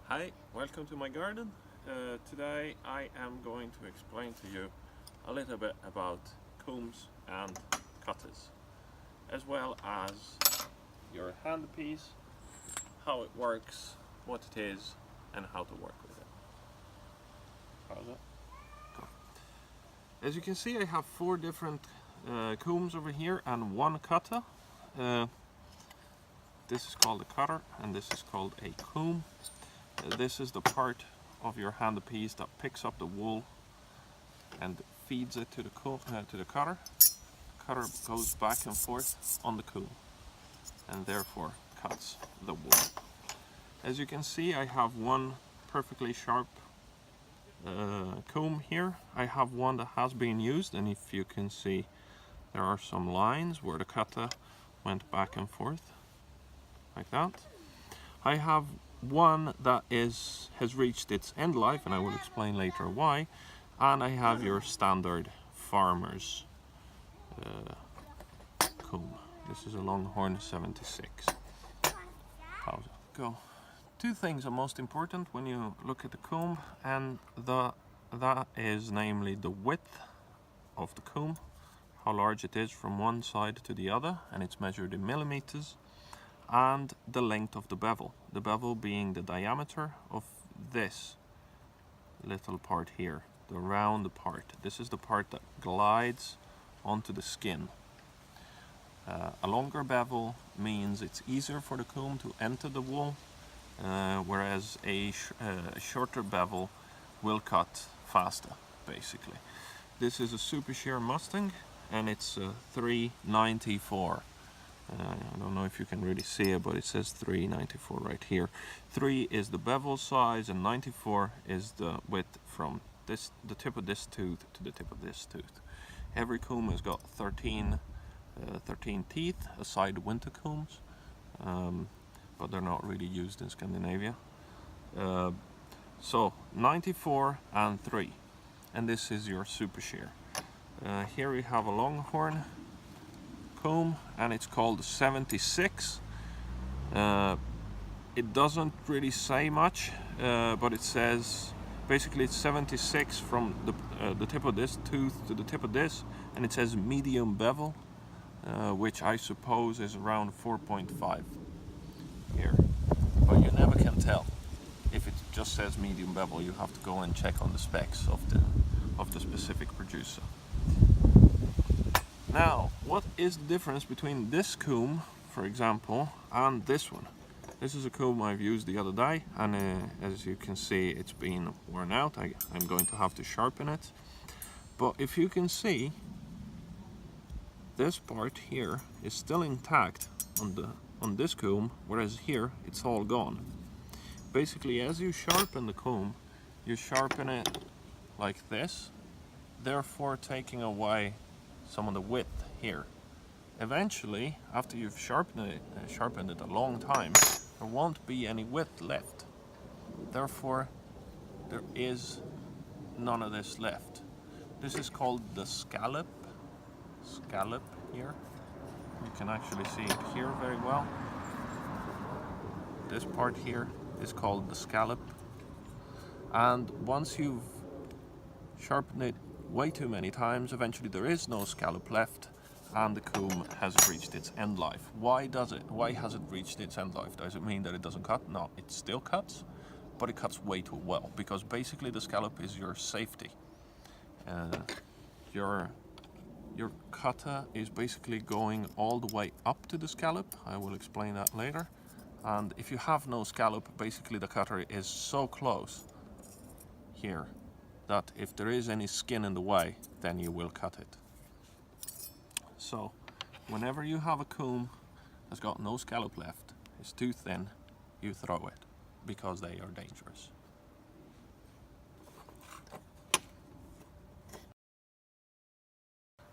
Hi, welcome to my garden. Today I am going to explain to you a little bit about combs and cutters, as well as your handpiece, how it works, what it is, and how to work with it. How's it? Cool. As you can see, I have four different combs over here and one cutter. This is called a cutter and this is called a comb. This is the part of your handpiece that picks up the wool and feeds it to the cutter. The cutter goes back and forth on the comb and therefore cuts the wool. As you can see, I have one perfectly sharp comb here. I have one that has been used, and if you can see, there are some lines where the cutter went back and forth like that. I have one that has reached its end life, and I will explain later why. And I have your standard farmer's comb. This is a Longhorn 76. Pause. Go. Two things are most important when you look at the comb, and that is namely the width of the comb, how large it is from one side to the other, and it's measured in millimeters, and the length of the bevel being the diameter of this little part here, the round part. This is the part that glides onto the skin. A longer bevel means it's easier for the comb to enter the wool, whereas a shorter bevel will cut faster, basically. This is a Super Shear Mustang and it's a 394. I don't know if you can really see it, but it says 394 right here. 3 is the bevel size and 94 is the width from the tip of this tooth to the tip of this tooth. Every comb has got 13 teeth, aside winter combs, but they're not really used in Scandinavia. So 94 and 3, and this is your Super Shear. Here we have a Longhorn comb and it's called 76. It doesn't really say much, but it says basically it's 76 from the tip of this tooth to the tip of this, and it says medium bevel, which I suppose is around 4.5 here, but you never can tell. If it just says medium bevel, you have to go and check on the specs of the specific producer. Now, what is the difference between this comb, for example, and this one? This is a comb I've used the other day, and as you can see, it's been worn out. I'm going to have to sharpen it. But if you can see, this part here is still intact on this comb, whereas here it's all gone. Basically, as you sharpen the comb, you sharpen it like this, therefore taking away some of the width here. Eventually, after you've sharpened it a long time, there won't be any width left. Therefore, there is none of this left. This is called the scallop here. You can actually see it here very well. This part here is called the scallop, and once you've sharpened it way too many times, eventually there is no scallop left and the comb has reached its end life. Why has it reached its end life? Does it mean that it doesn't cut? No, it still cuts, but it cuts way too well, because basically the scallop is your safety. Your cutter is basically going all the way up to the scallop. I will explain that later. And if you have no scallop, basically the cutter is so close here that if there is any skin in the way, then you will cut it. So whenever you have a comb that's got no scallop left, it's too thin, you throw it, because they are dangerous.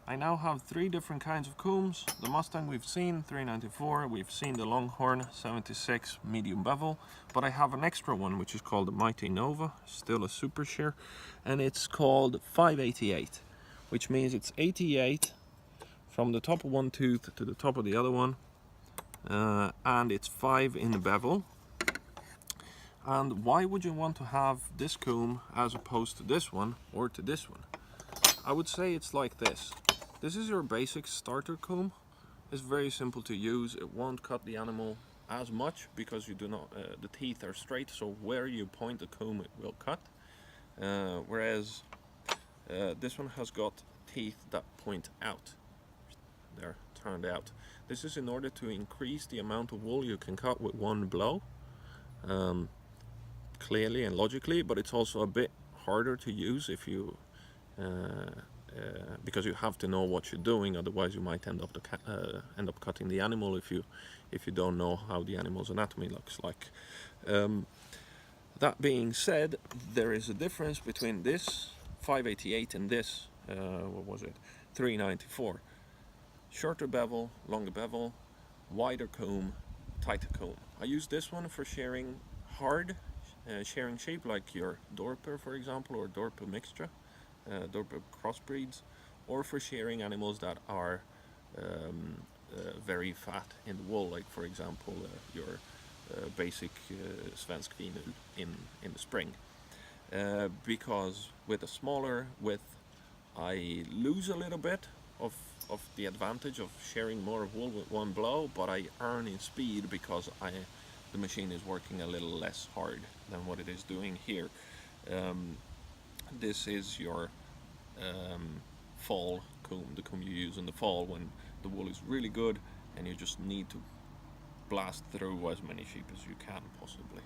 I now have three different kinds of combs. The Mustang we've seen, 394, we've seen the Longhorn 76 medium bevel, but I have an extra one which is called the Mighty Nova, still a Super Shear, and it's called 588, which means it's 88 from the top of one tooth to the top of the other one, and it's 5 in the bevel. And why would you want to have this comb as opposed to this one or to this one? I would say it's like this. This is your basic starter comb. It's very simple to use. It won't cut the animal as much because you do not, the teeth are straight, so where you point the comb it will cut. Whereas this one has got teeth that point out. They're turned out. This is in order to increase the amount of wool you can cut with one blow. Clearly and logically, but it's also a bit harder to use if you because you have to know what you're doing, otherwise you might end up cutting the animal if you don't know how the animal's anatomy looks like. That being said, there is a difference between this 588 and this what was it, 394. Shorter bevel, longer bevel, wider comb, tighter comb. I use this one for shearing hard shearing shape, like your Dorper, for example, or Dorper mixture, Dorper crossbreeds, or for shearing animals that are very fat in the wool, like for example your basic svensk vinul in the spring. Because with a smaller width I lose a little bit of the advantage of shearing more wool with one blow, but I earn in speed because the machine is working a little less hard than what it is doing here. This is your fall comb, the comb you use in the fall when the wool is really good and you just need to blast through as many sheep as you can possibly.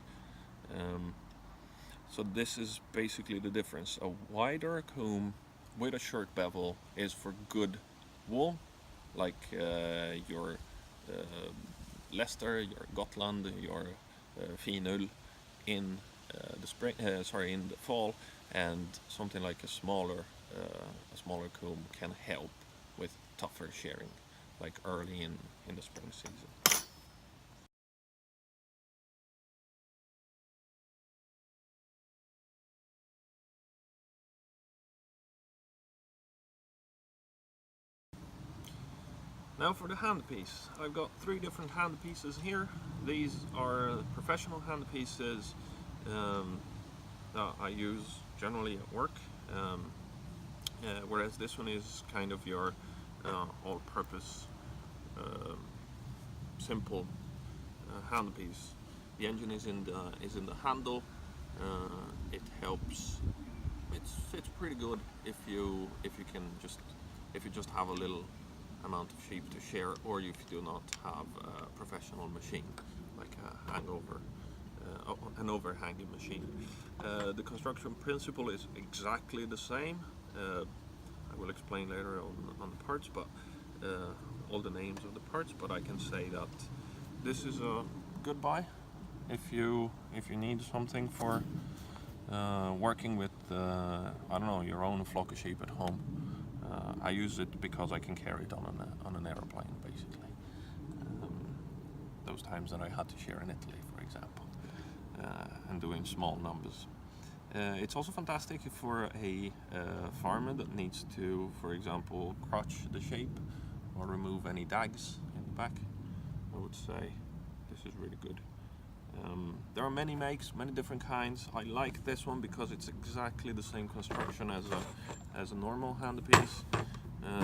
So this is basically the difference. A wider comb with a short bevel is for good wool, like your Leicester, your Gotland, your Vinul in the spring, in the fall, and something like a smaller comb can help with tougher shearing, like early in the spring season. Now for the handpiece. I've got 3 different handpieces here. These are professional handpieces that I use generally at work, whereas this one is kind of your all-purpose simple handpiece. The engine is in the handle. It helps. It's pretty good if you just have a little amount of sheep to shear, or if you do not have a professional machine like an overhanging machine. The construction principle is exactly the same. I will explain later on the parts, but all the names of the parts. But I can say that this is a good buy if you need something for working with I don't know, your own flock of sheep at home. I use it because I can carry it on an aeroplane, basically. Those times that I had to shear in Italy, for example, and doing small numbers. It's also fantastic for a farmer that needs to, for example, crotch the shape or remove any dags in the back. I would say this is really good. There are many makes, many different kinds. I like this one because it's exactly the same construction as a normal handpiece.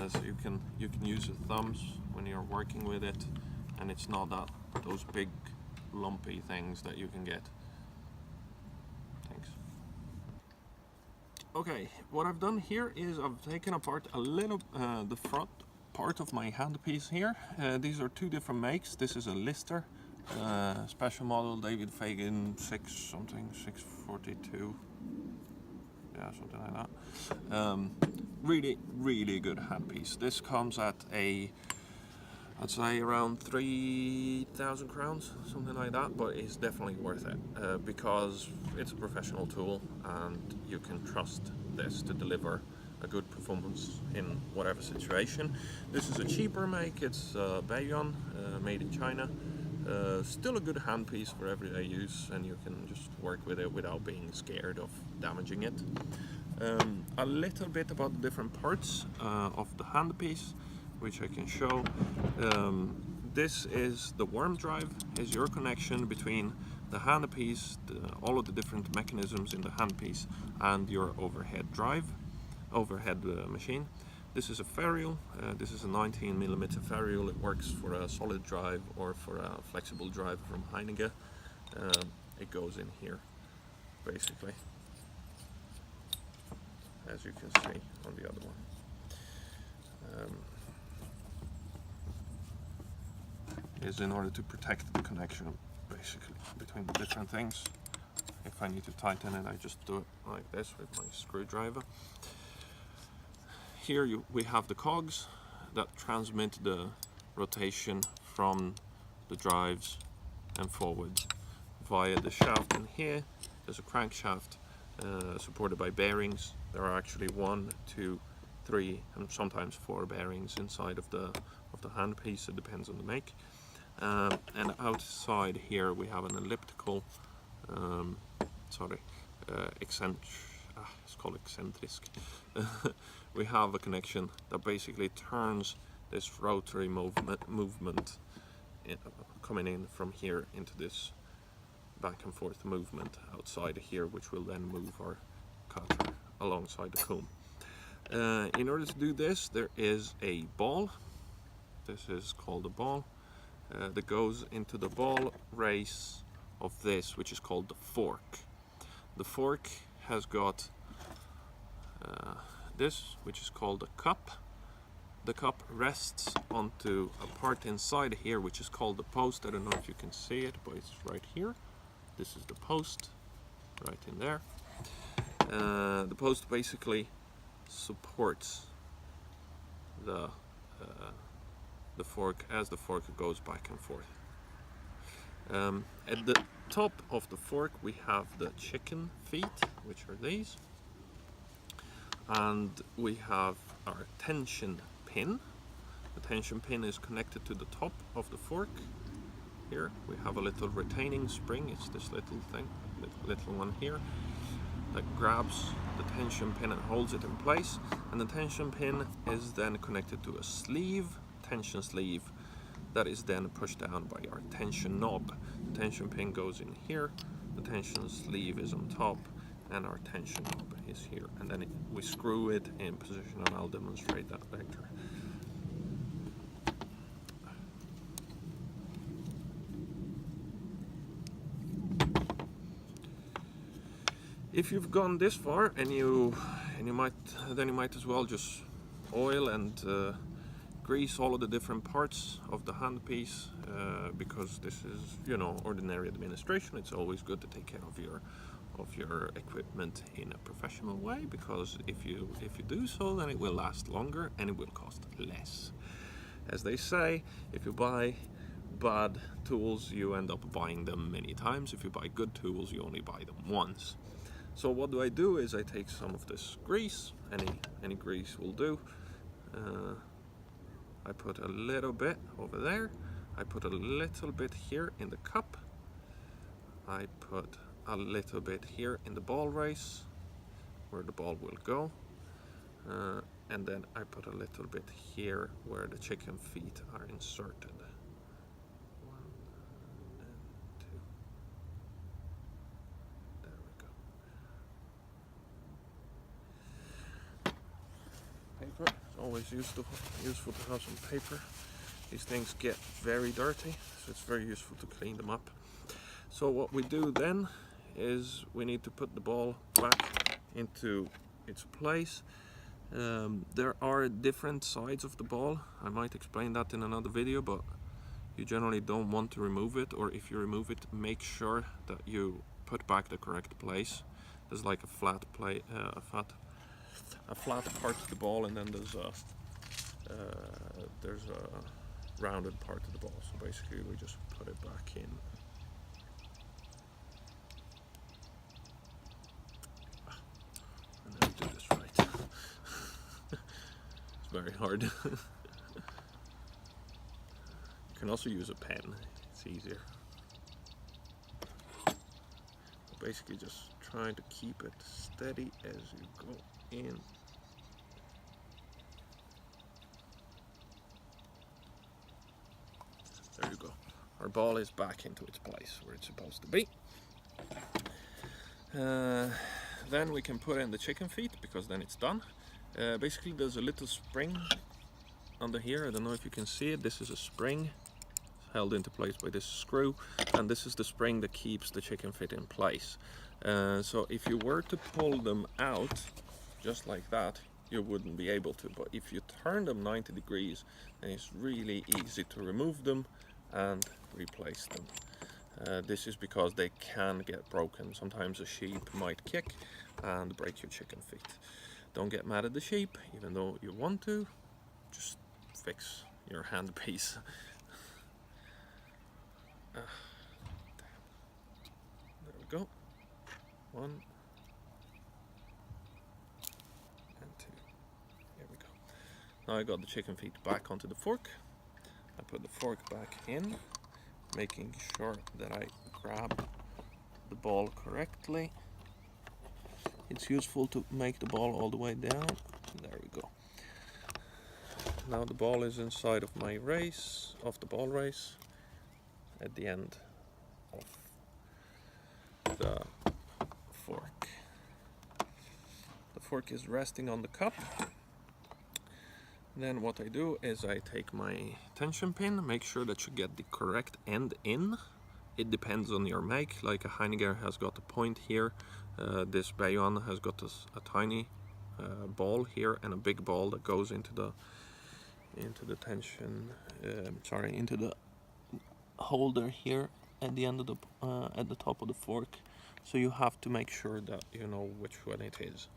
So you can use your thumbs when you're working with it, and it's not those big lumpy things that you can get. Thanks. Okay, what I've done here is I've taken apart a little the front part of my handpiece here. These are 2 different makes. This is a Lister special model, David Fagan 642. Yeah, something like that. Really good handpiece. This comes at I'd say around 3,000 crowns, something like that, but it's definitely worth it because it's a professional tool and you can trust this to deliver a good performance in whatever situation. This is a cheaper make. It's Bayon, made in China. Still a good handpiece for everyday use, and you can just work with it without being scared of damaging it. A little bit about the different parts of the handpiece, which I can show. This is the worm drive, is your connection between the handpiece, all of the different mechanisms in the handpiece, and your overhead machine. This is a ferrule. This is a 19mm ferrule. It works for a solid drive or for a flexible drive from Heineken. It goes in here, basically, as you can see on the other one. Is in order to protect the connection, basically, between the different things. If I need to tighten it, I just do it like this with my screwdriver. Here we have the cogs that transmit the rotation from the drives and forwards via the shaft in here. There's a crankshaft supported by bearings. There are actually 1, 2, 3 and sometimes 4 bearings inside of the handpiece. It depends on the make. And outside here we have an elliptical, it's called eccentric. We have a connection that basically turns this rotary movement coming in from here into this back and forth movement outside here, which will then move our cutter alongside the comb. In order to do this, there is a ball. This is called a ball that goes into the ball race of this, which is called the fork. The fork has got this, which is called a cup. The cup rests onto a part inside here, which is called the post. I don't know if you can see it, but it's right here. This is the post, right in there. The post basically supports the fork as the fork goes back and forth. At the top of the fork we have the chicken feet, which are these, and we have our tension pin. The tension pin is connected to the top of the fork. Here we have a little retaining spring. It's this little thing, little one here, that grabs the tension pin and holds it in place, and the tension pin is then connected to a sleeve, tension sleeve, that is then pushed down by our tension knob. The tension pin goes in here, the tension sleeve is on top, and our tension knob is here, and then we screw it in position, and I'll demonstrate that later. If you've gone this far, and you might as well just oil and grease all of the different parts of the handpiece, because this is, you know, ordinary administration. It's always good to take care of your equipment in a professional way, because if you do so, then it will last longer and it will cost less. As they say, if you buy bad tools, you end up buying them many times. If you buy good tools, you only buy them once. So what do? Is I take some of this grease, any grease will do. I put a little bit over there. I put a little bit here in the cup. I put a little bit here in the ball race, where the ball will go. And then I put a little bit here where the chicken feet are inserted. 1 and 2. There we go. Paper. It's always useful to have some paper. These things get very dirty, so it's very useful to clean them up. So what we do then is we need to put the ball back into its place. There are different sides of the ball. I might explain that in another video, but you generally don't want to remove it, or if you remove it, make sure that you put back the correct place. There's like a flat plate, a flat part of the ball, and then there's a rounded part of the ball. So basically we just put it back in. And then do this right. It's very hard. You can also use a pen, it's easier. Basically just trying to keep it steady as you go in. There you go. our ball is back into its place where it's supposed to be. Then we can put in the chicken feet, because then it's done. Basically there's a little spring under here, I don't know if you can see it. This is a spring held into place by this screw, and this is the spring that keeps the chicken feet in place. So if you were to pull them out just like that, you wouldn't be able to, but if you turn them 90 degrees, then it's really easy to remove them and replace them. This is because they can get broken. Sometimes a sheep might kick and break your chicken feet. Don't get mad at the sheep, even though you want to. Just fix your handpiece. There we go. 1 and 2. Here we go. Now I got the chicken feet back onto the fork. I put the fork back in, making sure that I grab the ball correctly. It's useful to make the ball all the way down. There we go. Now the ball is inside of my race, of the ball race, at the end of the fork. The fork is resting on the cup. Then what I do is I take my tension pin, make sure that you get the correct end in. It depends on your make, like a Heiniger has got a point here, this Bayonne has got a tiny ball here and a big ball that goes into the tension, into the holder here at the end of the at the top of the fork. So you have to make sure that you know which one it is.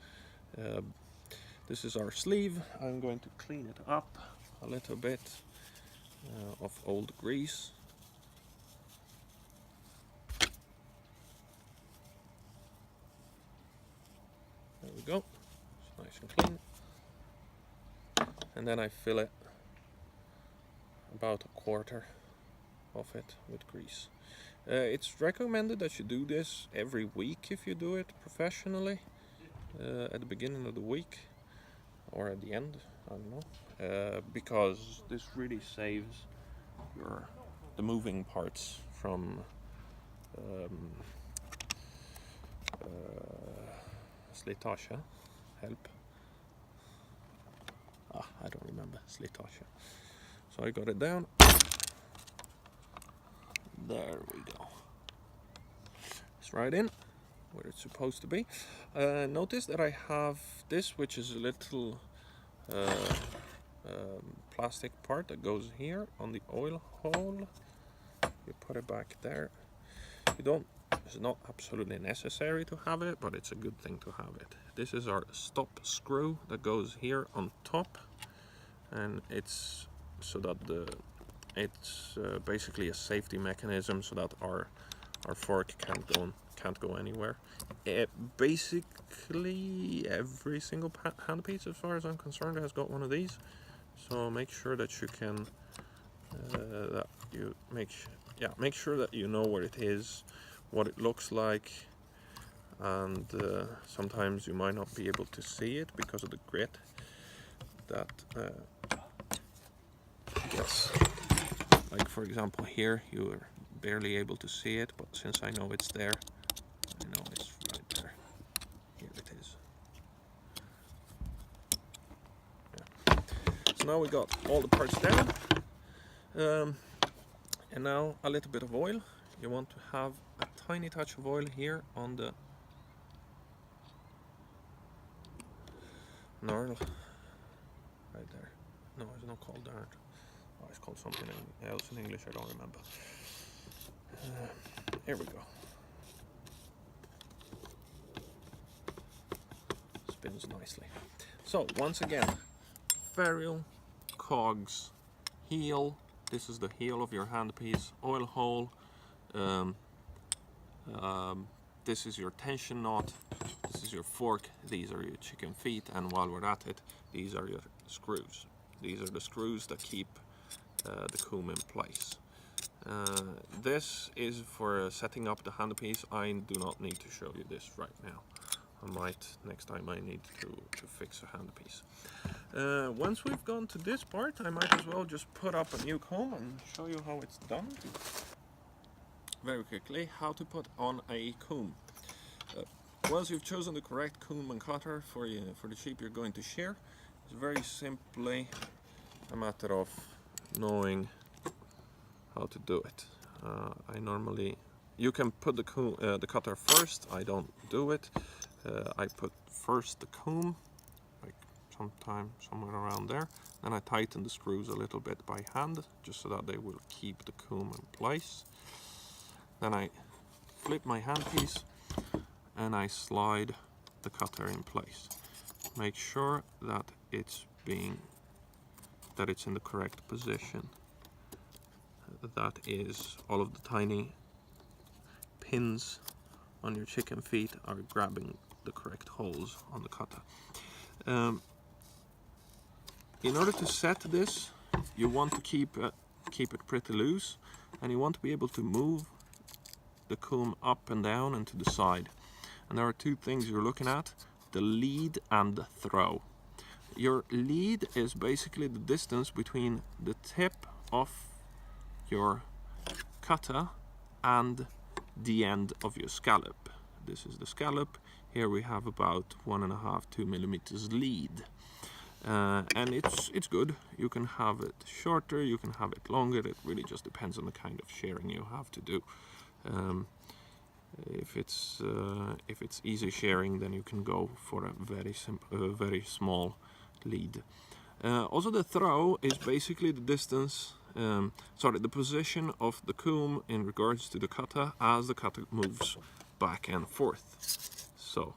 This is our sleeve. I'm going to clean it up a little bit of old grease. There we go. It's nice and clean. And then I fill it about 1/4 of it with grease. It's recommended that you do this every week if you do it professionally, at the beginning of the week or at the end, I don't know, because this really saves the moving parts from slitage, help. I don't remember, slitage. So I got it down. There we go. It's right in where it's supposed to be. Notice that I have this, which is a little plastic part that goes here on the oil hole. You put it back there. It's not absolutely necessary to have it, but it's a good thing to have it. This is our stop screw that goes here on top, and it's so that it's basically a safety mechanism so that our fork can't go anywhere. Basically every single handpiece, as far as I'm concerned, has got one of these. So make sure that you can make sure that you know where it is, what it looks like, and sometimes you might not be able to see it because of the grit that gets, like for example here you are barely able to see it, but since I know it's there, I know it's right there. Here it is. Yeah. So now we got all the parts down, and now a little bit of oil. You want to have a tiny touch of oil here on the knurl, right there. No, it's not called knurl. Oh, it's called something else in English, I don't remember. Here we go. Spins nicely. So, once again, ferrule, cogs, heel. This is the heel of your handpiece, oil hole. This is your tension knot. This is your fork. These are your chicken feet. And while we're at it, these are your screws. These are the screws that keep the comb in place. This is for setting up the handpiece. I do not need to show you this right now. I might next time I need to fix a handpiece. Once we've gone to this part, I might as well just put up a new comb and show you how it's done. very quickly how to put on a comb. Once you've chosen the correct comb and cutter for the sheep you're going to shear, it's very simply a matter of knowing how to do it. You can put the cutter first. I don't do it. I put first the comb, like somewhere around there. Then I tighten the screws a little bit by hand, just so that they will keep the comb in place. Then I flip my handpiece and I slide the cutter in place. Make sure that it's in the correct position. That is, all of the tiny pins on your chicken feet are grabbing the correct holes on the cutter. In order to set this, you want to keep it pretty loose, and you want to be able to move the comb up and down and to the side. And there are two things you're looking at: the lead and the throw. Your lead is basically the distance between the tip of your cutter and the end of your scallop. This is the scallop. Here we have about 1.5–2 millimeters lead, and it's good. You can have it shorter, you can have it longer. It really just depends on the kind of shearing you have to do. If it's easy shearing, then you can go for a very small lead. Also, the throw is basically the distance, the position of the comb in regards to the cutter as the cutter moves back and forth. So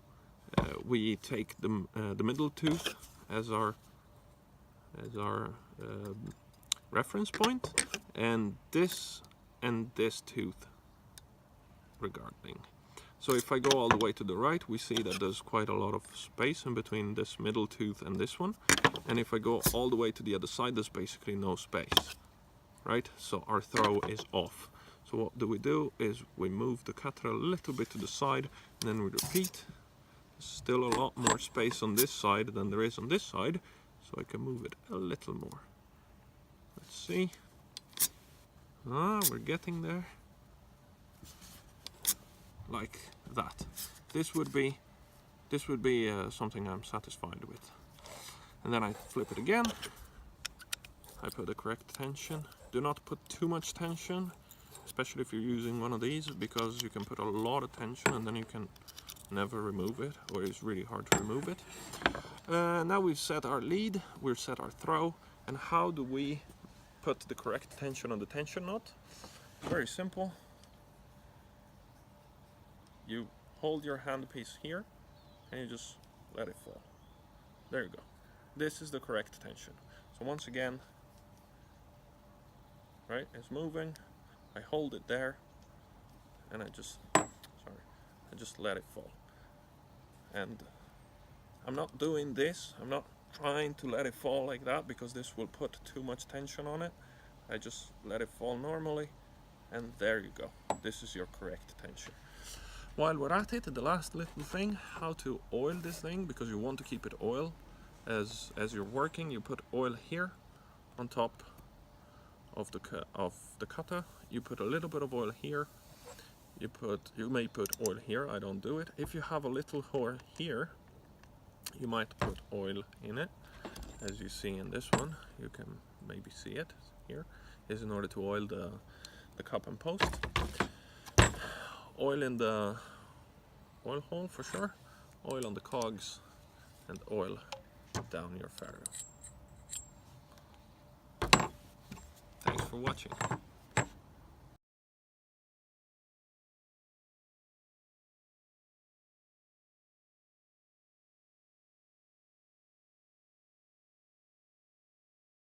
we take the middle tooth as our reference point, and this tooth regarding. So if I go all the way to the right, we see that there's quite a lot of space in between this middle tooth and this one. And if I go all the way to the other side, there's basically no space, right? So our throw is off. So what do is we move the cutter a little bit to the side, and then we repeat. There's still a lot more space on this side than there is on this side, so I can move it a little more. Let's see. We're getting there. Like that. This would be something I'm satisfied with. And then I flip it again. I put the correct tension. Do not put too much tension, especially if you're using one of these, because you can put a lot of tension and then you can never remove it, or it's really hard to remove it. Now we've set our lead, we've set our throw, and how do we put the correct tension on the tension knot? Very simple. You hold your handpiece here and you just let it fall. There you go. This is the correct tension. So once again, right, it's moving. I hold it there and I just let it fall. And I'm not doing this, I'm not trying to let it fall like that, because this will put too much tension on it. I just let it fall normally, and there you go. This is your correct tension. While we're at it, the last little thing, how to oil this thing, because you want to keep it oil as you're working. You put oil here on top of the cutter. You put a little bit of oil here. You may put oil here. I don't do it. If you have a little hole here, you might put oil in it. As you see in this one, you can maybe see it here. Is in order to oil the cup and post. Oil in the oil hole for sure, oil on the cogs, and oil down your ferrule. Thanks for watching.